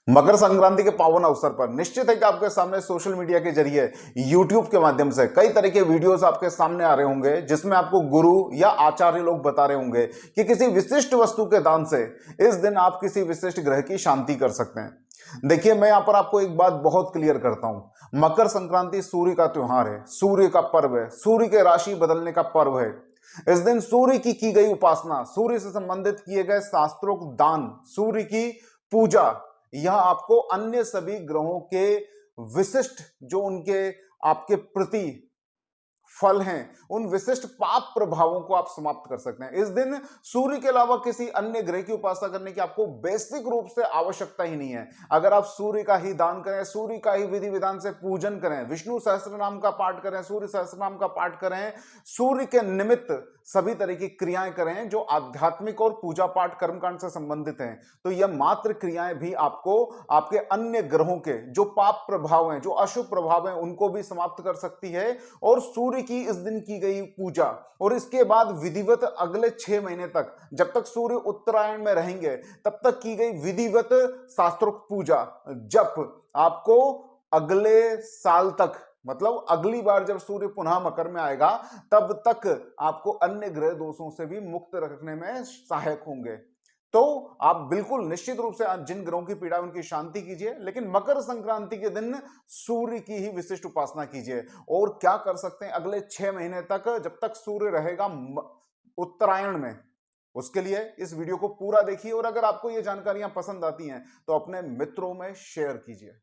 मकर संक्रांति के पावन अवसर पर निश्चित है कि आपके सामने सोशल मीडिया के जरिए यूट्यूब के माध्यम से कई तरह के वीडियोस आपके सामने आ रहे होंगे, जिसमें आपको गुरु या आचार्य लोग बता रहे होंगे कि किसी विशिष्ट वस्तु के दान से इस दिन आप किसी विशिष्ट ग्रह की शांति कर सकते हैं। देखिए, मैं यहां पर आपको एक बात बहुत क्लियर करता हूं। मकर संक्रांति सूर्य का त्योहार है, सूर्य का पर्व है, सूर्य के राशि बदलने का पर्व है। इस दिन सूर्य की गई उपासना, सूर्य से संबंधित किए गए शास्त्रोक्त दान, सूर्य की पूजा, यह आपको अन्य सभी ग्रहों के विशिष्ट जो उनके आपके प्रति फल हैं, उन विशिष्ट पाप प्रभावों को आप समाप्त कर सकते हैं। इस दिन सूर्य के अलावा किसी अन्य ग्रह की उपासना करने की आपको बेसिक रूप से आवश्यकता ही नहीं है। अगर आप सूर्य का ही दान करें, सूर्य का ही विधि विधान से पूजन करें, विष्णु सहस्त्र नाम का पाठ करें, सूर्य सहस्त्र नाम का पाठ करें, सूर्य के निमित्त सभी तरह की क्रियाएं करें जो आध्यात्मिक और पूजा पाठ कर्मकांड से संबंधित हैं, तो यह मात्र क्रियाएं भी आपको आपके अन्य ग्रहों के जो पाप प्रभाव हैं, जो अशुभ प्रभाव हैं, उनको भी समाप्त कर सकती है। और सूर्य की इस दिन की गई पूजा और इसके बाद विधिवत अगले 6 महीने तक, जब तक सूर्य उत्तरायण में रहेंगे, तब तक की गई विधिवत शास्त्रोक्त पूजा जप आपको अगले साल तक, मतलब अगली बार जब सूर्य पुनः मकर में आएगा, तब तक आपको अन्य ग्रह दोषों से भी मुक्त रखने में सहायक होंगे। तो आप बिल्कुल निश्चित रूप से जिन ग्रहों की पीड़ा उनकी शांति कीजिए, लेकिन मकर संक्रांति के दिन सूर्य की ही विशिष्ट उपासना कीजिए। और क्या कर सकते हैं अगले 6 महीने तक, जब तक सूर्य रहेगा उत्तरायण में, उसके लिए इस वीडियो को पूरा देखिए। और अगर आपको ये जानकारियां पसंद आती हैं तो अपने मित्रों में शेयर कीजिए।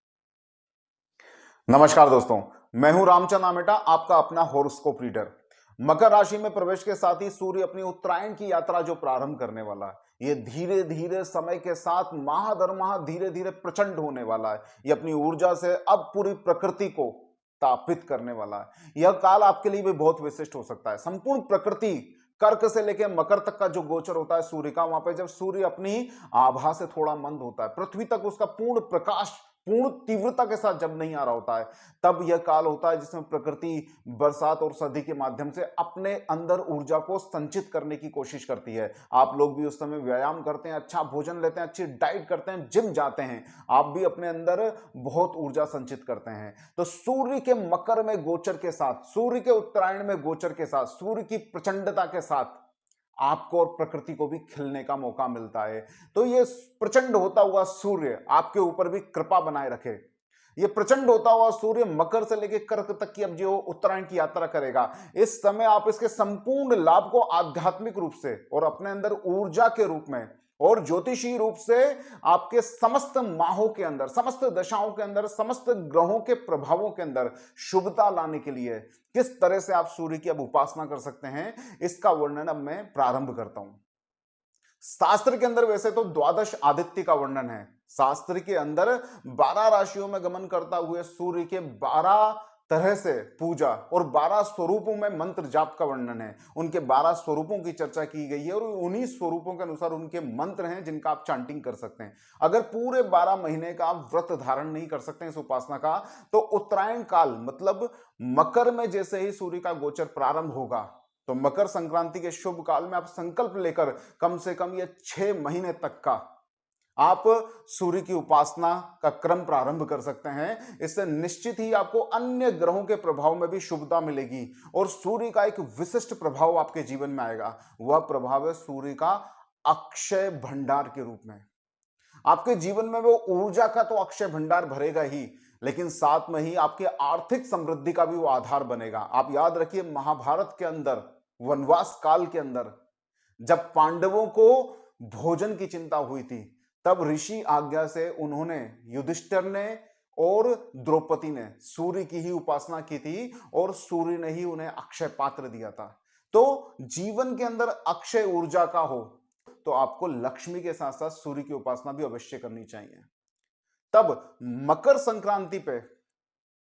नमस्कार दोस्तों, मैं हूं रामचंद्र आमेटा, आपका अपना हॉरोस्कोप रीडर। मकर राशि में प्रवेश के साथ ही सूर्य अपनी उत्तरायण की यात्रा जो प्रारंभ करने वाला है, ये धीरे धीरे समय के साथ माह दर माह धीरे धीरे प्रचंड होने वाला है। ये अपनी ऊर्जा से अब पूरी प्रकृति को तापित करने वाला है। यह काल आपके लिए भी बहुत विशिष्ट हो सकता है। संपूर्ण प्रकृति कर्क से लेकर मकर तक का जो गोचर होता है सूर्य का, वहां पे जब सूर्य अपनी आभा से थोड़ा मंद होता है, पृथ्वी तक उसका पूर्ण प्रकाश पूर्ण तीव्रता के साथ जब नहीं आ रहा होता है, तब यह काल होता है जिसमें प्रकृति बरसात और सर्दी के माध्यम से अपने अंदर ऊर्जा को संचित करने की कोशिश करती है। आप लोग भी उस समय व्यायाम करते हैं, अच्छा भोजन लेते हैं, अच्छी डाइट करते हैं, जिम जाते हैं, आप भी अपने अंदर बहुत ऊर्जा संचित करते हैं। तो सूर्य के मकर में गोचर के साथ, सूर्य के उत्तरायण में गोचर के साथ, सूर्य की प्रचंडता के साथ आपको और प्रकृति को भी खिलने का मौका मिलता है। तो ये प्रचंड होता हुआ सूर्य आपके ऊपर भी कृपा बनाए रखे। ये प्रचंड होता हुआ सूर्य मकर से लेकर कर्क तक की अब जो उत्तरायण की यात्रा करेगा, इस समय आप इसके संपूर्ण लाभ को आध्यात्मिक रूप से और अपने अंदर ऊर्जा के रूप में और ज्योतिषीय रूप से आपके समस्त माहों के अंदर, समस्त दशाओं के अंदर, समस्त ग्रहों के प्रभावों के अंदर शुभता लाने के लिए किस तरह से आप सूर्य की अब उपासना कर सकते हैं, इसका वर्णन अब मैं प्रारंभ करता हूं। शास्त्र के अंदर वैसे तो द्वादश आदित्य का वर्णन है। शास्त्र के अंदर 12 राशियों में गमन करता हुए सूर्य के 12 तरह से पूजा और 12 स्वरूपों में मंत्र जाप का वर्णन है। उनके 12 स्वरूपों की चर्चा की गई है और उन्हीं स्वरूपों के अनुसार उनके मंत्र हैं जिनका आप चांटिंग कर सकते हैं। अगर पूरे 12 महीने का आप व्रत धारण नहीं कर सकते इस उपासना का, तो उत्तरायण काल मतलब मकर में जैसे ही सूर्य का गोचर प्रारंभ होगा, तो मकर संक्रांति के शुभ काल में आप संकल्प लेकर कम से कम ये 6 महीने तक का आप सूर्य की उपासना का क्रम प्रारंभ कर सकते हैं। इससे निश्चित ही आपको अन्य ग्रहों के प्रभाव में भी शुभता मिलेगी और सूर्य का एक विशिष्ट प्रभाव आपके जीवन में आएगा। वह प्रभाव है सूर्य का अक्षय भंडार के रूप में। आपके जीवन में वो ऊर्जा का तो अक्षय भंडार भरेगा ही, लेकिन साथ में ही आपके आर्थिक समृद्धि का भी वो आधार बनेगा। आप याद रखिए, महाभारत के अंदर वनवास काल के अंदर जब पांडवों को भोजन की चिंता हुई थी, तब ऋषि आज्ञा से उन्होंने, युधिष्ठिर ने और द्रौपदी ने सूर्य की ही उपासना की थी और सूर्य ने ही उन्हें अक्षय पात्र दिया था। तो जीवन के अंदर अक्षय ऊर्जा का हो तो आपको लक्ष्मी के साथ साथ सूर्य की उपासना भी अवश्य करनी चाहिए। तब मकर संक्रांति पे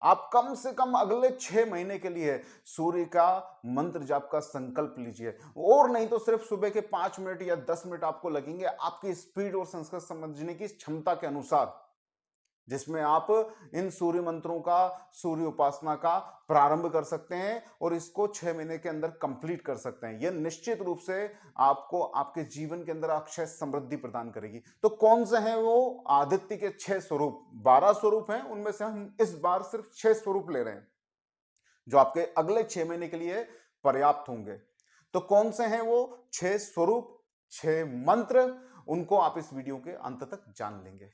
आप कम से कम अगले 6 महीने के लिए सूर्य का मंत्र जाप का संकल्प लीजिए। और नहीं तो सिर्फ सुबह के 5 मिनट या 10 मिनट आपको लगेंगे, आपकी स्पीड और संस्कृत समझने की क्षमता के अनुसार जिसमें आप इन सूर्य मंत्रों का, सूर्य उपासना का प्रारंभ कर सकते हैं और इसको 6 महीने के अंदर कंप्लीट कर सकते हैं। यह निश्चित रूप से आपको आपके जीवन के अंदर अक्षय समृद्धि प्रदान करेगी। तो कौन से हैं वो आदित्य के 6 स्वरूप? 12 स्वरूप हैं, उनमें से हम इस बार सिर्फ 6 स्वरूप ले रहे हैं जो आपके अगले 6 महीने के लिए पर्याप्त होंगे। तो कौन से हैं वो 6 स्वरूप, 6 मंत्र, उनको आप इस वीडियो के अंत तक जान लेंगे।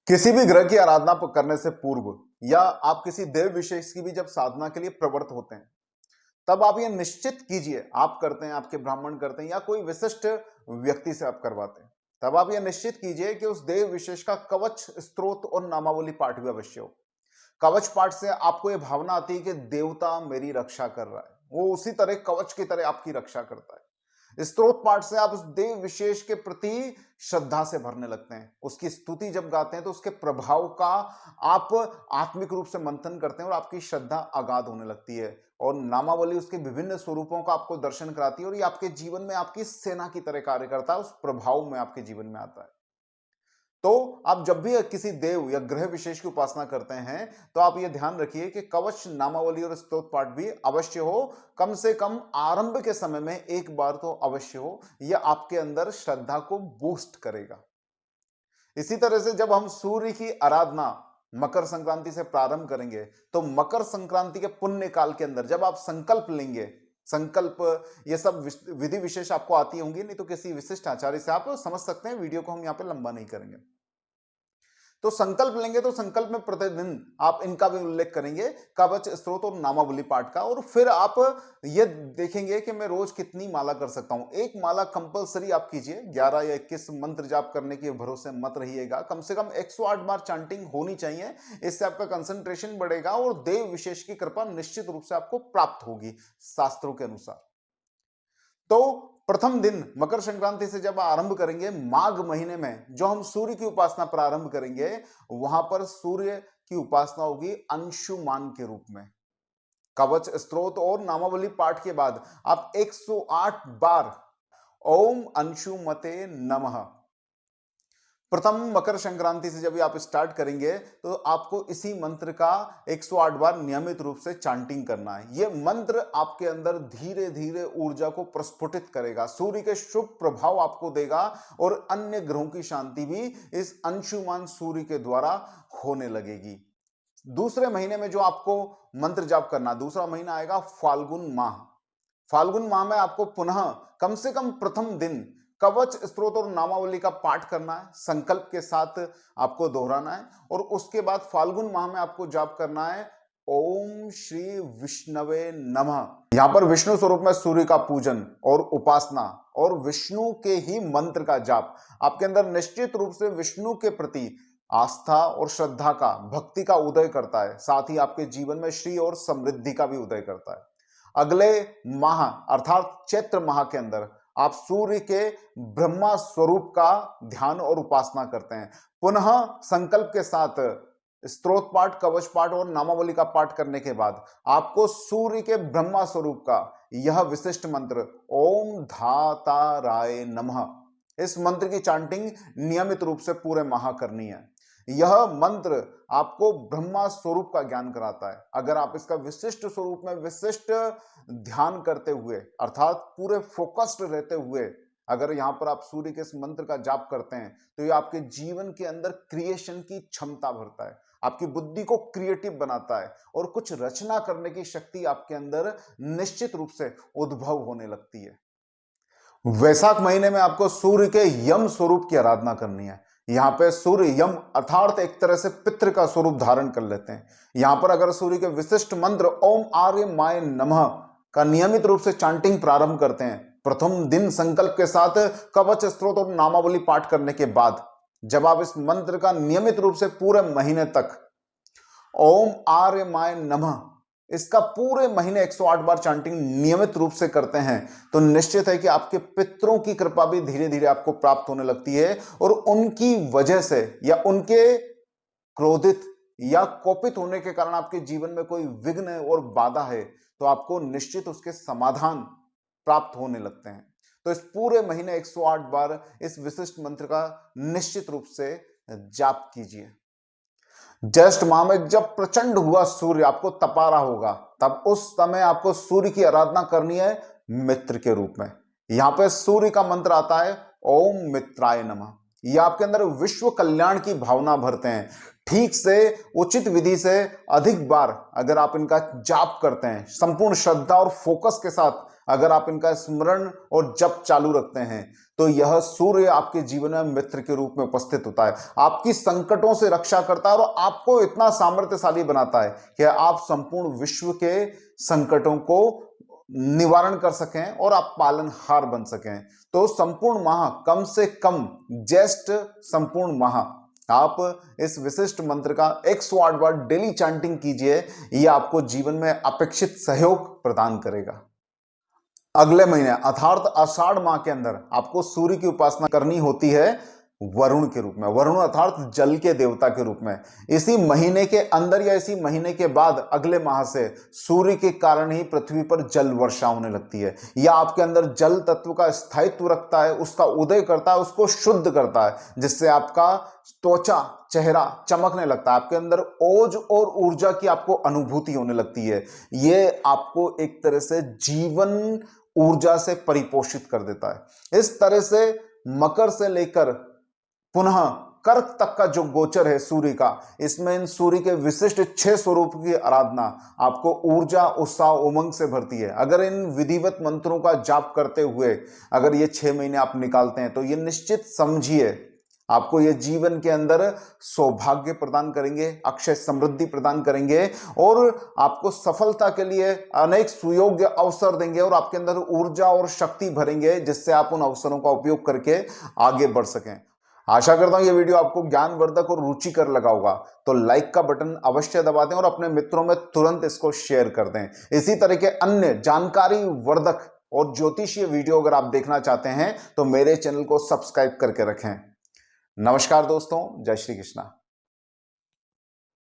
किसी भी ग्रह की आराधना करने से पूर्व या आप किसी देव विशेष की भी जब साधना के लिए प्रवृत्त होते हैं, तब आप ये निश्चित कीजिए, आप करते हैं, आपके ब्राह्मण करते हैं या कोई विशिष्ट व्यक्ति से आप करवाते हैं, तब आप ये निश्चित कीजिए कि उस देव विशेष का कवच, स्त्रोत और नामावली पाठ भी अवश्य हो। कवच पाठ से आपको यह भावना आती है कि देवता मेरी रक्षा कर रहा है, वो उसी तरह कवच की तरह आपकी रक्षा करता है। स्तोत्र पाठ से आप उस देव विशेष के प्रति श्रद्धा से भरने लगते हैं। उसकी स्तुति जब गाते हैं तो उसके प्रभाव का आप आत्मिक रूप से मंथन करते हैं और आपकी श्रद्धा अगाध होने लगती है और नामावली उसके विभिन्न स्वरूपों का आपको दर्शन कराती है और ये आपके जीवन में आपकी सेना की तरह कार्य करता है, उस प्रभाव में आपके जीवन में आता है। तो आप जब भी किसी देव या ग्रह विशेष की उपासना करते हैं तो आप यह ध्यान रखिए कि कवच, नामावली और स्तोत्र पाठ भी अवश्य हो। कम से कम आरंभ के समय में एक बार तो अवश्य हो। यह आपके अंदर श्रद्धा को बूस्ट करेगा। इसी तरह से जब हम सूर्य की आराधना मकर संक्रांति से प्रारंभ करेंगे तो मकर संक्रांति के पुण्य काल के अंदर जब आप संकल्प लेंगे, संकल्प ये सब विधि विशेष आपको आती होंगी, नहीं तो किसी विशिष्ट आचार्य से आप समझ सकते हैं। वीडियो को हम यहाँ पे लंबा नहीं करेंगे। तो संकल्प लेंगे तो संकल्प में प्रतिदिन आप इनका भी उल्लेख करेंगे, कवच, स्त्रोत और नामावली पाठ का, और फिर आप ये देखेंगे कि मैं रोज कितनी माला कर सकता हूं। एक माला कंपलसरी आप कीजिए। 11 या 21 मंत्र जाप करने के भरोसे मत रहिएगा। कम से कम 108 बार चांटिंग होनी चाहिए। इससे आपका कंसंट्रेशन बढ़ेगा और देव विशेष की कृपा निश्चित रूप से आपको प्राप्त होगी शास्त्रों के अनुसार। तो प्रथम दिन मकर संक्रांति से जब आरंभ करेंगे, माघ महीने में जो हम सूर्य की उपासना प्रारंभ करेंगे, वहां पर सूर्य की उपासना होगी अंशुमान के रूप में। कवच, स्त्रोत और नामावली पाठ के बाद आप 108 बार ओम अंशुमते नमः, प्रथम मकर संक्रांति से जब आप स्टार्ट करेंगे तो आपको इसी मंत्र का 108 बार नियमित रूप से चांटिंग करना है। यह मंत्र आपके अंदर धीरे धीरे ऊर्जा को प्रस्फुटित करेगा, सूर्य के शुभ प्रभाव आपको देगा और अन्य ग्रहों की शांति भी इस अंशुमान सूर्य के द्वारा होने लगेगी। दूसरे महीने में जो आपको मंत्र जाप करना, दूसरा महीना आएगा फाल्गुन माह। फाल्गुन माह में आपको पुनः कम से कम प्रथम दिन कवच, स्त्रोत और नामावली का पाठ करना है, संकल्प के साथ आपको दोहराना है। और उसके बाद फाल्गुन माह में आपको जाप करना है ओम श्री विष्णवे नमः। यहां पर विष्णु स्वरूप में सूर्य का पूजन और उपासना और विष्णु के ही मंत्र का जाप आपके अंदर निश्चित रूप से विष्णु के प्रति आस्था और श्रद्धा का, भक्ति का उदय करता है। साथ ही आपके जीवन में श्री और समृद्धि का भी उदय करता है। अगले माह अर्थात चैत्र माह के अंदर आप सूर्य के ब्रह्मा स्वरूप का ध्यान और उपासना करते हैं। पुनः संकल्प के साथ स्तोत्र पाठ, कवच पाठ और नामावली का पाठ करने के बाद आपको सूर्य के ब्रह्मा स्वरूप का यह विशिष्ट मंत्र ओम धाताराय नमः, इस मंत्र की चांटिंग नियमित रूप से पूरे माह करनी है। यह मंत्र आपको ब्रह्मा स्वरूप का ज्ञान कराता है। अगर आप इसका विशिष्ट स्वरूप में विशिष्ट ध्यान करते हुए अर्थात पूरे फोकस्ड रहते हुए अगर यहां पर आप सूर्य के इस मंत्र का जाप करते हैं तो ये आपके जीवन के अंदर क्रिएशन की क्षमता भरता है, आपकी बुद्धि को क्रिएटिव बनाता है और कुछ रचना करने की शक्ति आपके अंदर निश्चित रूप से उद्भव होने लगती है। वैशाख महीने में आपको सूर्य के यम स्वरूप की आराधना करनी है। यहां पे सूर्य यम अर्थात एक तरह से पितृ का स्वरूप धारण कर लेते हैं। यहां पर अगर सूर्य के विशिष्ट मंत्र ओम आर्य माय नमः का नियमित रूप से चांटिंग प्रारंभ करते हैं, प्रथम दिन संकल्प के साथ कवच, स्त्रोत और नामावली पाठ करने के बाद जब आप इस मंत्र का नियमित रूप से पूरे महीने तक ओम आर्य माय नमः इसका पूरे महीने 108 बार चांटिंग नियमित रूप से करते हैं तो निश्चित है कि आपके पितरों की कृपा भी धीरे धीरे आपको प्राप्त होने लगती है और उनकी वजह से या उनके क्रोधित या कोपित होने के कारण आपके जीवन में कोई विघ्न और बाधा है तो आपको निश्चित उसके समाधान प्राप्त होने लगते हैं। तो इस पूरे महीने 108 बार इस विशिष्ट मंत्र का निश्चित रूप से जाप कीजिए। ज्येष्ठ माह में जब प्रचंड हुआ सूर्य आपको तपा रहा होगा, तब उस समय आपको सूर्य की आराधना करनी है मित्र के रूप में। यहां पे सूर्य का मंत्र आता है ओम मित्राय नमः। यह आपके अंदर विश्व कल्याण की भावना भरते हैं। ठीक से, उचित विधि से अधिक बार अगर आप इनका जाप करते हैं, संपूर्ण श्रद्धा और फोकस के साथ अगर आप इनका स्मरण और जप चालू रखते हैं, तो यह सूर्य आपके जीवन में मित्र के रूप में उपस्थित होता है, आपकी संकटों से रक्षा करता है और आपको इतना सामर्थ्यशाली बनाता है कि आप संपूर्ण विश्व के संकटों को निवारण कर सकें और आप पालनहार बन सकें। तो संपूर्ण माह, कम से कम ज्येष्ठ संपूर्ण माह, आप इस विशिष्ट मंत्र का 108 बार डेली चैंटिंग कीजिए। यह आपको जीवन में अपेक्षित सहयोग प्रदान करेगा। अगले महीने अर्थात आषाढ़ माह के अंदर आपको सूर्य की उपासना करनी होती है वरुण के रूप में। वरुण अर्थात जल के देवता के रूप में। इसी महीने के अंदर या इसी महीने के बाद अगले माह से सूर्य के कारण ही पृथ्वी पर जल वर्षा होने लगती है। यह आपके अंदर जल तत्व का स्थायित्व रखता है, उसका उदय करता है, उसको शुद्ध करता है, जिससे आपका त्वचा, चेहरा चमकने लगता है, आपके अंदर ओज और ऊर्जा की आपको अनुभूति होने लगती है। यह आपको एक तरह से जीवन ऊर्जा से परिपोषित कर देता है। इस तरह से मकर से लेकर पुनः कर्क तक का जो गोचर है सूर्य का, इसमें इन सूर्य के विशिष्ट 6 स्वरूप की आराधना आपको ऊर्जा, उत्साह, उमंग से भरती है। अगर इन विधिवत मंत्रों का जाप करते हुए अगर ये 6 महीने आप निकालते हैं, तो ये निश्चित समझिए आपको ये जीवन के अंदर सौभाग्य प्रदान करेंगे, अक्षय समृद्धि प्रदान करेंगे और आपको सफलता के लिए अनेक सुयोग्य अवसर देंगे और आपके अंदर ऊर्जा और शक्ति भरेंगे, जिससे आप उन अवसरों का उपयोग करके आगे बढ़ सकें। आशा करता हूं ये वीडियो आपको ज्ञानवर्धक और रुचिकर लगा होगा, तो लाइक का बटन अवश्य दबा दें और अपने मित्रों में तुरंत इसको शेयर कर दें। इसी तरह के अन्य जानकारी वर्धक और ज्योतिषीय वीडियो अगर आप देखना चाहते हैं, तो मेरे चैनल को सब्सक्राइब करके रखें। नमस्कार दोस्तों, जय श्री कृष्णा।